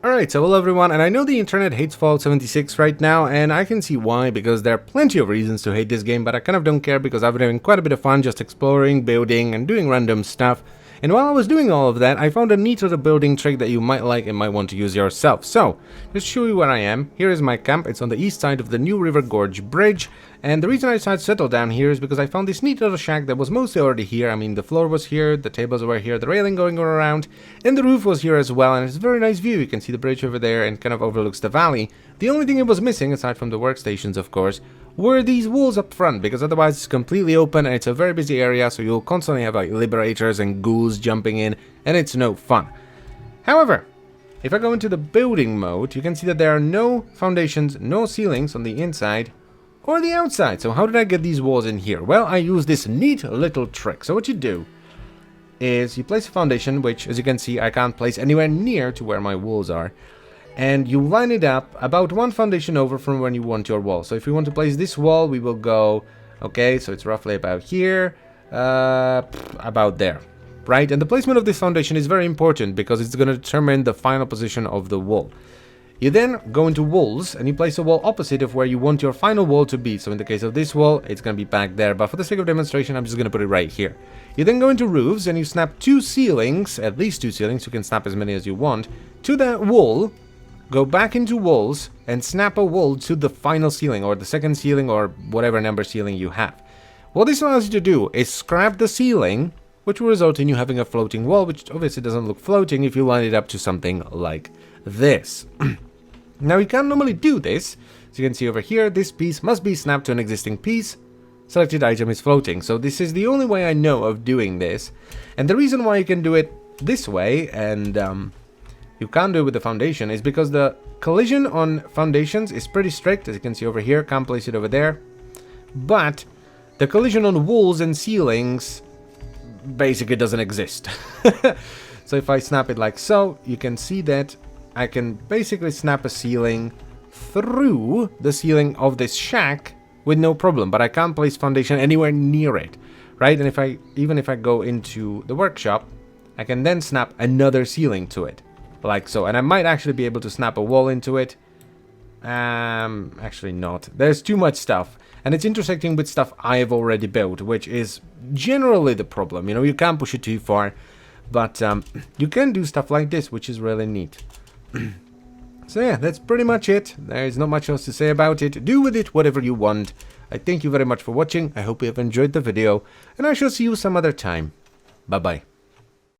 Alright, so hello everyone, and I know the internet hates Fallout 76 right now, and I can see why, because there are plenty of reasons to hate this game, but I kind of don't care because I've been having quite a bit of fun just exploring, building, and doing random stuff. And while I was doing all of that, I found a neat little building trick that you might like and might want to use yourself. So, just show you where I am. Here is my camp. It's on the east side of the New River Gorge Bridge. And the reason I decided to settle down here is because I found this neat little shack that was mostly already here. I mean, the floor was here, the tables were here, the railing going around, and the roof was here as well. And it's a very nice view. You can see the bridge over there and kind of overlooks the valley. The only thing it was missing, aside from the workstations, of course, were these walls up front, because otherwise it's completely open and it's a very busy area, so you'll constantly have like liberators and ghouls jumping in, and it's no fun. However, if I go into the building mode, you can see that there are no foundations, no ceilings on the inside or the outside. So how did I get these walls in here? Well, I use this neat little trick. So what you do is you place a foundation, which, as you can see, I can't place anywhere near to where my walls are. And you line it up about one foundation over from when you want your wall. So if we want to place this wall, we will go, okay, so it's roughly about here, about there, right? And the placement of this foundation is very important because it's going to determine the final position of the wall. You then go into walls and you place a wall opposite of where you want your final wall to be. So in the case of this wall, it's going to be back there, but for the sake of demonstration, I'm just going to put it right here. You then go into roofs and you snap two ceilings, at least two ceilings, you can snap as many as you want, to that wall. Go back into walls and snap a wall to the final ceiling or the second ceiling or whatever number ceiling you have. What this allows you to do is scrap the ceiling, which will result in you having a floating wall, which obviously doesn't look floating if you line it up to something like this. Now you can't normally do this. As you can see over here, this piece must be snapped to an existing piece. Selected item is floating. So this is the only way I know of doing this. And the reason why you can do it this way and you can't do it with the foundation is because the collision on foundations is pretty strict. As you can see over here, can't place it over there. But the collision on walls and ceilings basically doesn't exist. So if I snap it like so, you can see that I can basically snap a ceiling through the ceiling of this shack with no problem, but I can't place foundation anywhere near it, right? And even if I go into the workshop, I can then snap another ceiling to it. Like so, and I might actually be able to snap a wall into it. Actually not. There's too much stuff, and it's intersecting with stuff I've already built, which is generally the problem. You know, you can't push it too far, but you can do stuff like this, which is really neat. So yeah, that's pretty much it. There's not much else to say about it. Do with it whatever you want. I thank you very much for watching. I hope you have enjoyed the video, and I shall see you some other time. Bye bye.